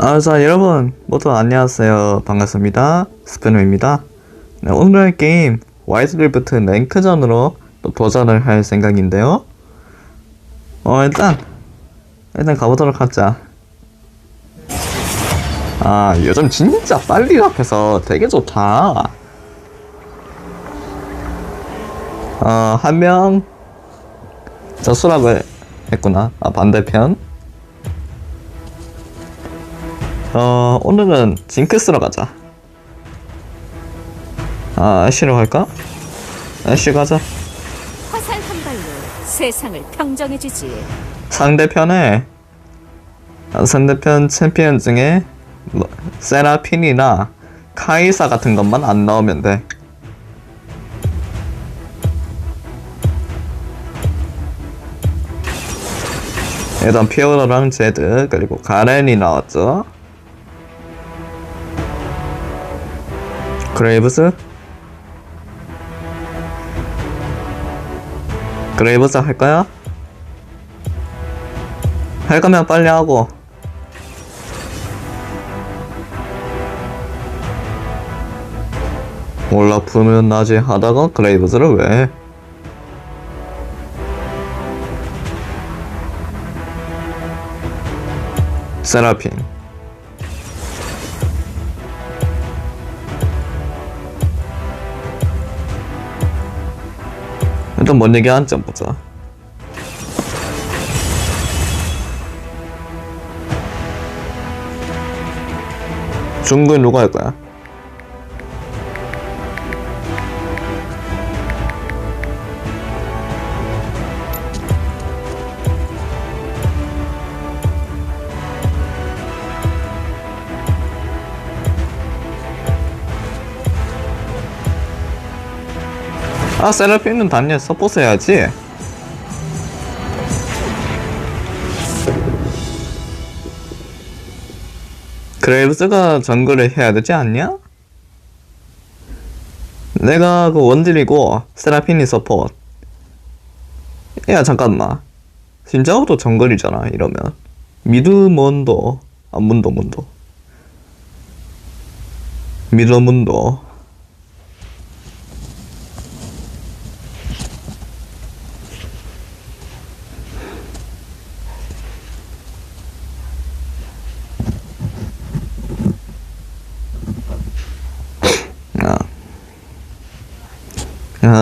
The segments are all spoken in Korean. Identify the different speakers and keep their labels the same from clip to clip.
Speaker 1: 자, 여러분 모두 안녕하세요. 반갑습니다. 스페노입니다. 네, 오늘 게임 와이드리프트 랭크전으로 또 도전을 할 생각인데요. 일단 가보도록 하자. 요즘 진짜 빨리 잡혀서 되게 좋다. 한 명 수락을 했구나. 반대편. 오늘은 징크스로 가자. 애쉬로 갈까? 애쉬 가자.
Speaker 2: 화살 한 발로 세상을 평정해주지.
Speaker 1: 상대편 챔피언 중에 세라핀이나 카이사 같은 것만 안 나오면 돼. 일단 피오라랑 제드 그리고 가렌이 나왔죠. 그레이브스 할 거야? 할 거면 빨리 하고. 올라프는 낮에 하다가 그레이브스를 왜 해? 세라핀 일단 뭔 얘기 하는지 한번 보자. 중근 누가 할 거야? 세라핀은 단연 서포트 해야지. 그레이브스가 정글을 해야 되지 않냐? 내가 그 원딜이고 세라핀이 서포트. 야 잠깐만, 진짜로도 정글이잖아 이러면. 미드 문도 미드 문도.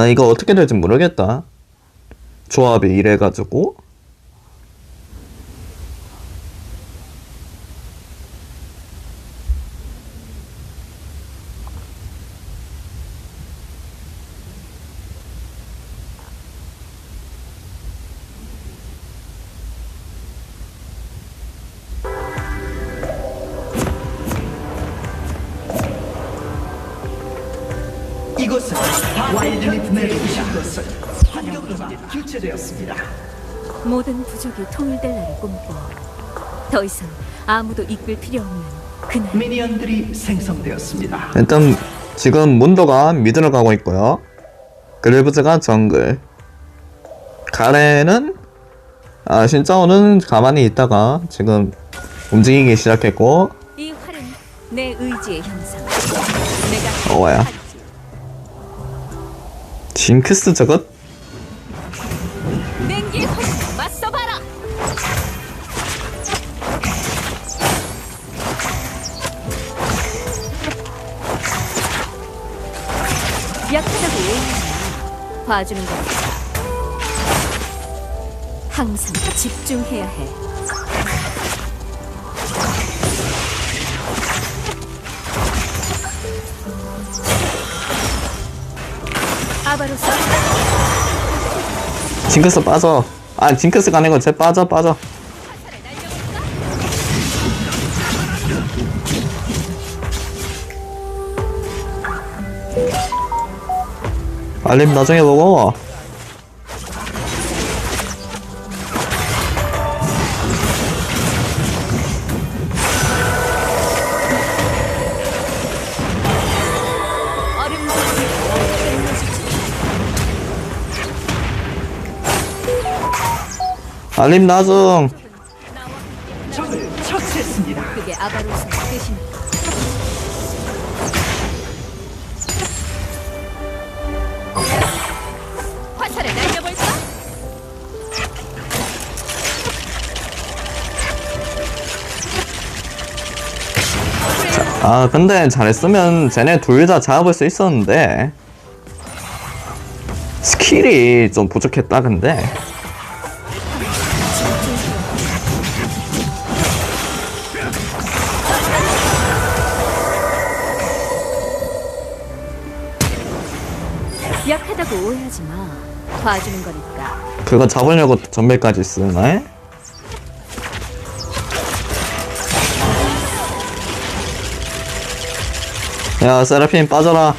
Speaker 1: 이거 어떻게 될지 모르겠다. 조합이 이래가지고.
Speaker 3: 이곳은 와일드리프 내리신 것을 환경으로만 교체되었습니다.
Speaker 2: 모든 부족이 통일될 날을 꿈꿔. 더 이상 아무도 이끌 필요 없는 그날.
Speaker 3: 미니언들이 생성되었습니다.
Speaker 1: 일단 지금 문도가 미드를 가고 있고요. 그레이브즈가 정글. 가렌은 신짜오는 가만히 있다가 지금 움직이기 시작했고.
Speaker 2: 이 활은 내 의지의 형상. 내가
Speaker 1: 뭐야? 징크스 저것?
Speaker 2: 냉기의 활 맞서봐라. 약하다고 왜 봐주는 거야. 항상 집중해야 해. 아바로스.
Speaker 1: 징크스 빠져. 징크스가 아니고 쟤 빠져. 알림 나중에 먹어. 알림 나중.
Speaker 3: 적을 처치했습니다.
Speaker 2: 그게 아바로스의 뜻입니다. 화살을 날려볼까?
Speaker 1: 아 근데 잘했으면 쟤네 둘 다 잡을 수 있었는데 스킬이 좀 부족했다 근데.
Speaker 2: 약하다고 오해하지 마. 봐주는 거니까.
Speaker 1: 그거 잡으려고 전멸까지 쓰네? 야 세라핀 빠져라.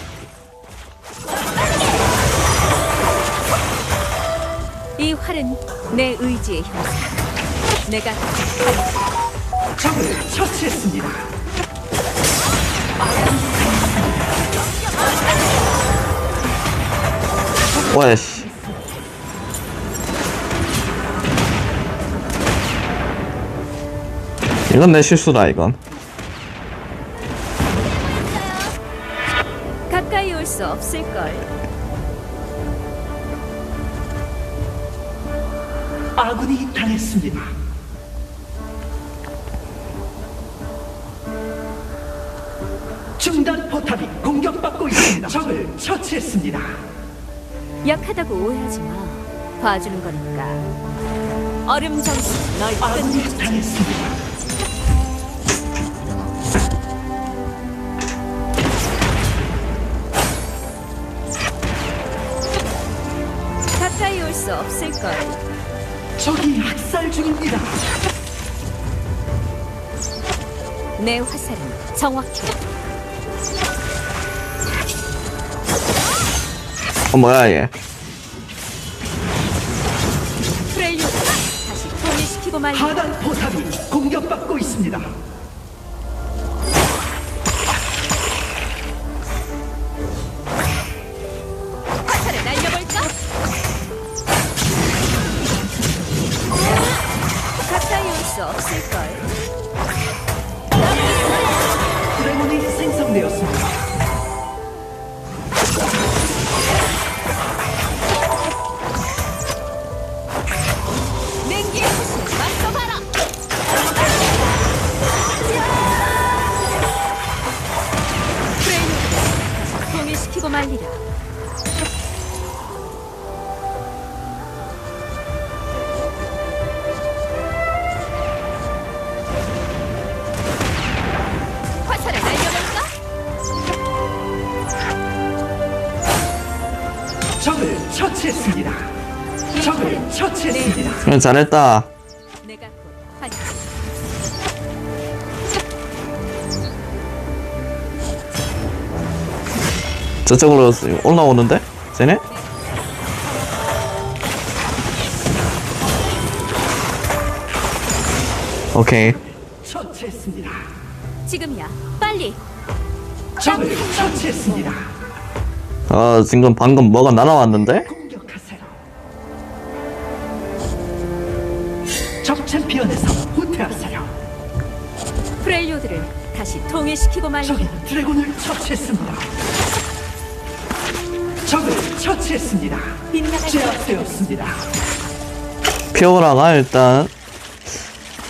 Speaker 2: 이 활은 내 의지의 형상. 내가
Speaker 3: 적을 처치했습니다.
Speaker 1: 와씨. 이건 내 실수다 이건.
Speaker 2: 가까이 올 수 없을걸.
Speaker 3: 아군이 당했습니다. 중단 포탑이 공격받고 있습니다. 적을 처치했습니다.
Speaker 2: 약하다고 오해하지 마. 봐주는 거니까. 얼음 정수 널
Speaker 3: 아군이
Speaker 2: 끝내주지.
Speaker 3: 당했습니다.
Speaker 2: 가까이 올 수 없을걸.
Speaker 3: 적이 학살 중입니다.
Speaker 2: 내 화살은 정확해.
Speaker 1: 뭐야 얘.
Speaker 2: 프렐리오드 다시 통일시키고 말이야.
Speaker 3: 하단 포탑이 공격받고 있습니다.
Speaker 2: 화살을 날려볼까? 가까이 올 수 없을걸.
Speaker 3: 드래곤이 생성되었습니다.
Speaker 2: 냉기의 화살 맞서봐라. 프렐리오드 다시 통일시키고 말리라. 화살을 날려볼까?
Speaker 3: 적을 처치했습니다. 적을 처치했습니다.
Speaker 1: 그래 잘했다.
Speaker 2: 내가 곧 하지.
Speaker 1: 저쪽으로 올라오는데? 쟤네? 오케이.
Speaker 3: 처치했습니다.
Speaker 2: 지금이야. 빨리.
Speaker 3: 적을 처치했습니다.
Speaker 1: 지금 방금 뭐가 날아왔는데?
Speaker 3: 공격하세요. 적 챔피언에서 후퇴하세요.
Speaker 2: 프렐리오드를 다시 통일시키고 말이야.
Speaker 3: 적이 드래곤을 처치했습니다. 적을 처치했습니다.
Speaker 2: 빗나갈
Speaker 3: 제압되었습니다.
Speaker 1: 피오라가 일단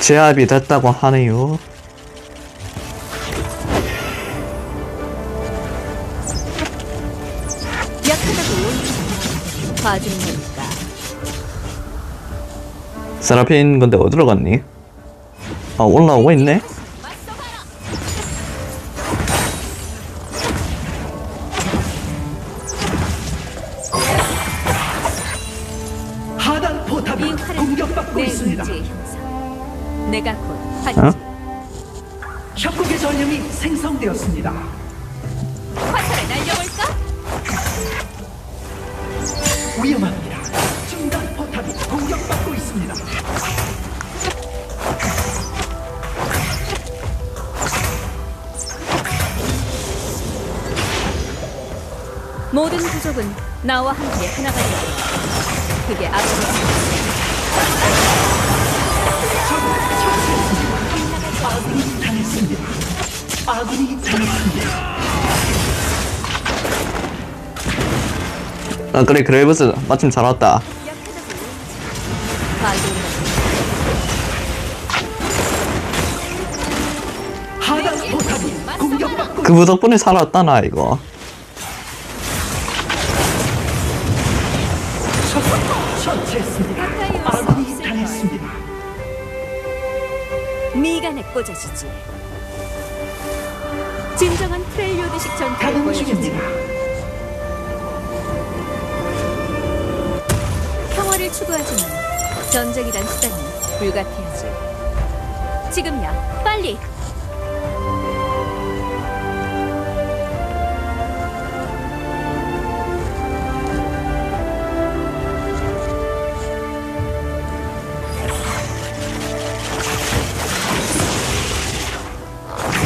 Speaker 1: 제압이 됐다고 하네요.
Speaker 2: 약하다고 오해하지 마. 봐주는 거니까.
Speaker 1: 세라핀 근데 어디로 갔니? 아 올라오고 있네?
Speaker 2: 맞서봐라.
Speaker 3: 하단
Speaker 2: 이
Speaker 3: 포탑이
Speaker 2: 활은
Speaker 3: 공격받고
Speaker 2: 내
Speaker 3: 있습니다.
Speaker 2: 의지의 형상. 내가 곧 하지.
Speaker 1: 어?
Speaker 3: 협곡의 전령이 생성되었습니다.
Speaker 2: 화살을 날려볼까?
Speaker 3: 위험합니다. 중단 포탑이 공격받고 있습니다.
Speaker 2: 모든 부족은 나와 함께 하나가 되어. 그게 아버지.
Speaker 3: 적을 처치했습니다. 아군이 당했습니다.
Speaker 1: 아 그래 그레이브스 마침 잘 왔다.
Speaker 3: 하단 포탑이 공격받고
Speaker 1: 그 덕분에 살았다 나 이거.
Speaker 3: 처치했습니다. 아군이 당했습니다.
Speaker 2: 미간에 꽂아주지. 진정한 프렐리오드식 전투를
Speaker 3: 가는
Speaker 2: 보여주지.
Speaker 3: 중입니다.
Speaker 2: 평화를 추구하지만 전쟁이란 수단은 불가피하지. 지금이야, 빨리!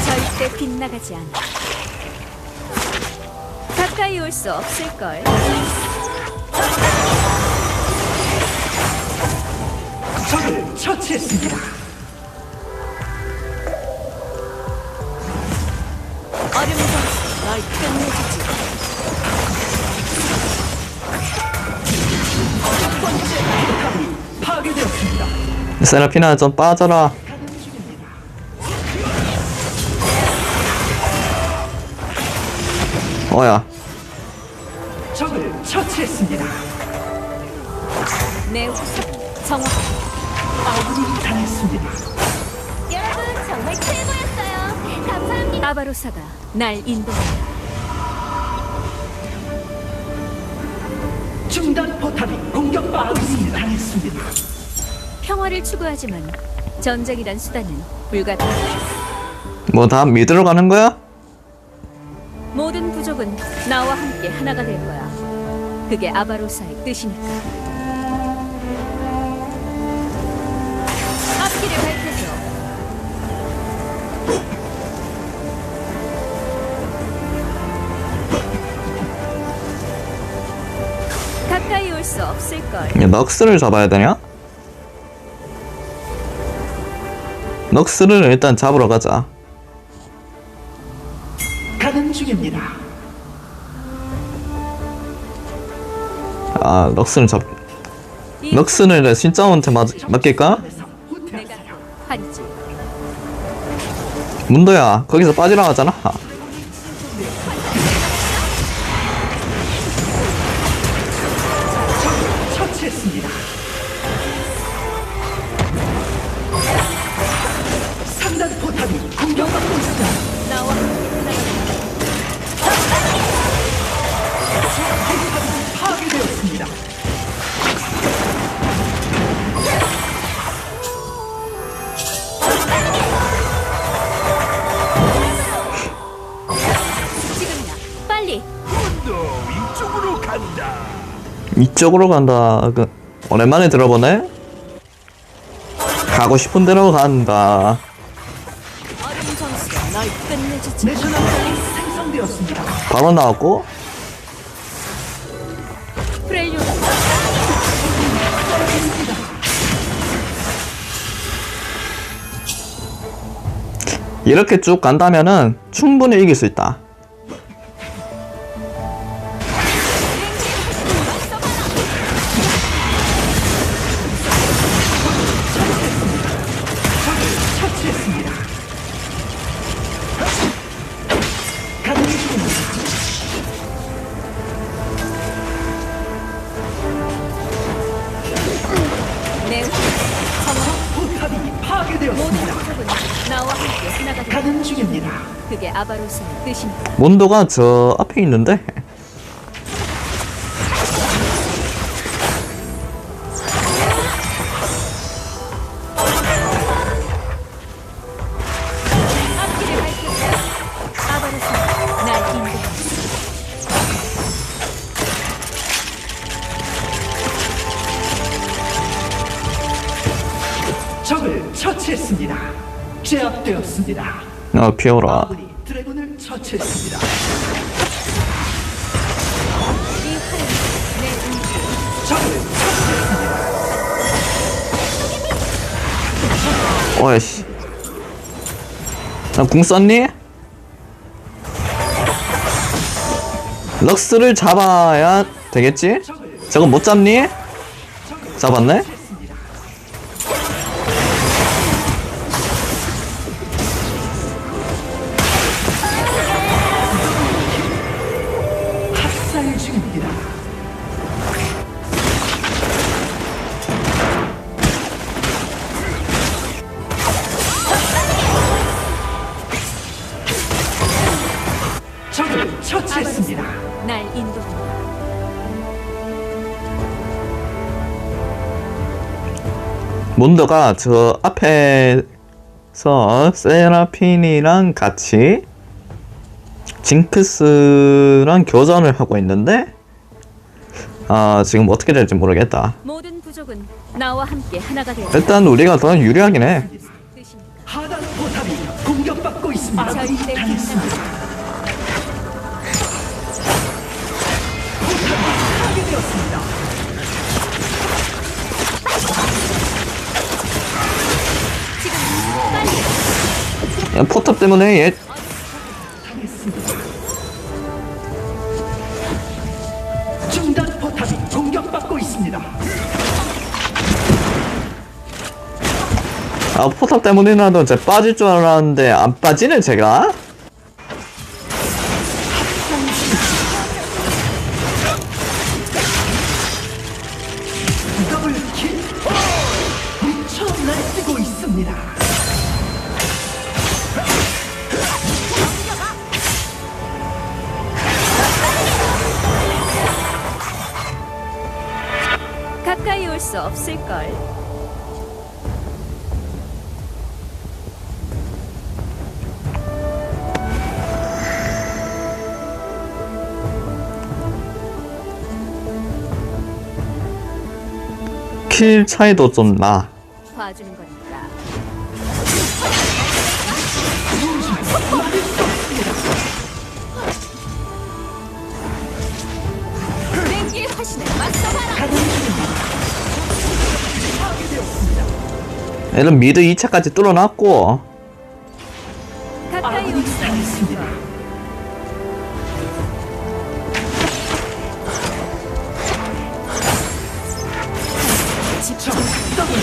Speaker 2: 절대 빗나가지 않아. 가까이 올 수 없을걸.
Speaker 3: 적을 처치했습니다.
Speaker 2: 얼음 정수 널 끝내주지.
Speaker 3: 첫 번째 포탑이 파괴되었습니다.
Speaker 1: 세라피나 좀 빠져라.
Speaker 3: 가는 중입니다.
Speaker 1: 어야
Speaker 3: 적을 처치했습니다.
Speaker 2: 내 우선 정화.
Speaker 3: 아군이 당했습니다.
Speaker 2: 여러분 정말 최고였어요. 감사합니다. 아바로사가 날 인도한다.
Speaker 3: 중단 포탑이 공격받고 있습니다. 당했습니다.
Speaker 2: 평화를 추구하지만 전쟁이란 수단은 불가피하다.
Speaker 1: 뭐 다 믿으러 가는 거야?
Speaker 2: 모든 부족은 나와 함께 하나가 될 거야. 그게 아바로사의 뜻이니까. 앞길을 밝혀줘. 가까이 올 수 없을걸.
Speaker 1: 야, 넉스를 잡아야 되냐? 넉스를 일단 잡으러 가자.
Speaker 3: 가는 중입니다.
Speaker 1: 아 넉스는 잡 넉스는 신짜한테 맡길까?
Speaker 3: 에서
Speaker 2: 내가
Speaker 3: 후퇴하세요.
Speaker 2: 하리지.
Speaker 1: 문도야 거기서 빠지라 하잖아.
Speaker 3: 적을 처치했습니다. 상단 포탑이 공격받고 있습니다.
Speaker 2: 나와 함께 하나가
Speaker 3: 파괴되었습니다.
Speaker 2: 지금이야. 빨리.
Speaker 1: 이쪽으로 간다. 그 오랜만에 들어보네. 가고 싶은 대로 간다.
Speaker 2: 얼음 정수가 널 끝내주지.
Speaker 3: 내셔널이 생성되었습니다.
Speaker 1: 바로 나왔고
Speaker 2: 프렐리오드.
Speaker 1: 이렇게 쭉 간다면은 충분히 이길 수 있다.
Speaker 3: 처치했습니다. 가는 중입니다.
Speaker 2: 내 우선
Speaker 3: 포탑이
Speaker 2: 모든
Speaker 3: 파괴되었습니다.
Speaker 2: 부족은 나와 함께 하나가 될 거야.
Speaker 3: 가는 중입니다.
Speaker 2: 그게 아바로스의 뜻이니까.
Speaker 1: 몬도가 저 앞에 있는데
Speaker 2: 앞길을 밝혀줘. 아바로스가 날 인도한다.
Speaker 3: 적을 처치했습니다. 제압되었습니다.
Speaker 1: 피어라.
Speaker 3: 아군이 드래곤을 처치했습니다.
Speaker 2: 이 활은 내 운수.
Speaker 3: 적을 처치했습니다.
Speaker 1: 어이씨 나 궁 썼니? 럭스를 잡아야 되겠지? 저거 못 잡니? 잡았네?
Speaker 3: 학살 중입니다. 적을 처치했습니다.
Speaker 2: 날 인도한다.
Speaker 1: 몬더가 저 앞에서 세라핀이랑 같이 징크스랑 교전을 하고 있는데 지금 어떻게 될지 모르겠다.
Speaker 2: 모든 부족은 나와 함께 하나가 되어
Speaker 1: 일단 우리가 더 유리하긴 해.
Speaker 2: 뜻입니다.
Speaker 3: 하단 포탑이 공격받고 있습니다.
Speaker 2: 절대
Speaker 3: 당했습니다. 포탑이 파괴되었습니다.
Speaker 1: 야, 포탑 때문에 얘
Speaker 3: 당했습니다. 중단 포탑이 공격받고 있습니다.
Speaker 1: 포탑 때문이라도 제 빠질 줄 알았는데 안 빠지네 제가.
Speaker 3: 더블킬 미쳐 날뛰고 있습니다.
Speaker 2: 가까이 올 수 없을걸.
Speaker 1: 킬 차이도 좀 나.
Speaker 2: 봐주는 거니까. 냉기의 화신을 맞서봐라.
Speaker 1: 얘는 미드 2차까지 뚫어놨고
Speaker 2: 가까이 올 수
Speaker 3: 당했습니다.
Speaker 2: 없을걸. 집중.
Speaker 3: 더블킬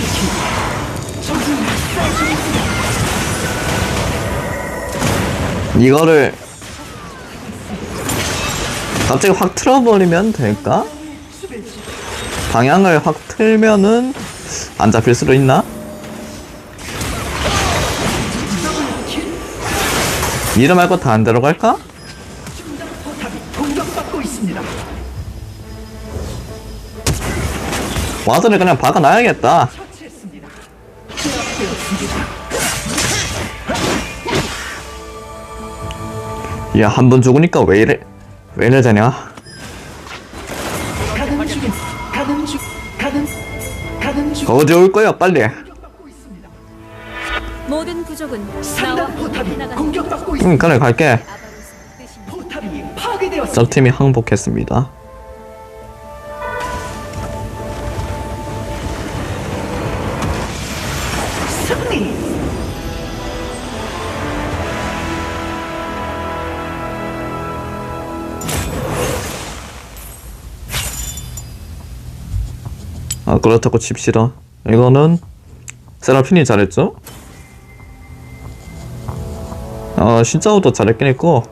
Speaker 3: 적을 학살 중입니다.
Speaker 1: 이거를 갑자기 확 틀어버리면 될까?
Speaker 3: 수배지
Speaker 1: 방향을 확 틀면은 안 잡힐 수도 있나?
Speaker 3: 더블킬
Speaker 1: 미드 말고 다 안 들어갈까?
Speaker 3: 중단 포탑이 공격받고 있습니다.
Speaker 1: 와드를 그냥 박아놔야겠다.
Speaker 3: 처치했습니다. 제압되었습니다.
Speaker 1: 야, 한 번 죽으니까 왜 이래 되냐?
Speaker 3: 가는 중입니다. 가는 중
Speaker 1: 어디 올 거야, 빨리.
Speaker 3: 공격받고 있습니다.
Speaker 2: 모든 부족은 나와
Speaker 3: 상단
Speaker 2: 함께
Speaker 3: 포탑이
Speaker 2: 하나가
Speaker 3: 공격받고 있습니다.
Speaker 1: 그래, 갈게.
Speaker 2: 아바로스 뜻입니다.
Speaker 3: 포탑이 파괴되었습니다.
Speaker 1: 적팀이 항복했습니다.
Speaker 3: 승리.
Speaker 1: 그렇다고 칩시다. 이거는 세라핀이 잘했죠? 신짜오도 잘했긴 했고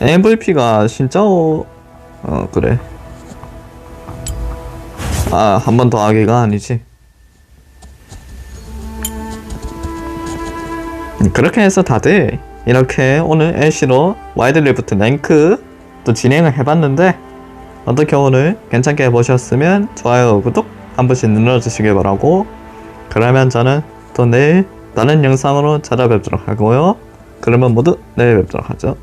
Speaker 1: MVP가 신짜오 그래. 한 번 더 하기가 아니지. 그렇게 해서 다들 이렇게 오늘 애쉬로 와이드리프트 랭크 또 진행을 해봤는데 어떻게 오늘 괜찮게 보셨으면 좋아요, 구독 한 번씩 눌러주시길 바라고, 그러면 저는 또 내일 다른 영상으로 찾아뵙도록 하고요. 그러면 모두 내일 뵙도록 하죠.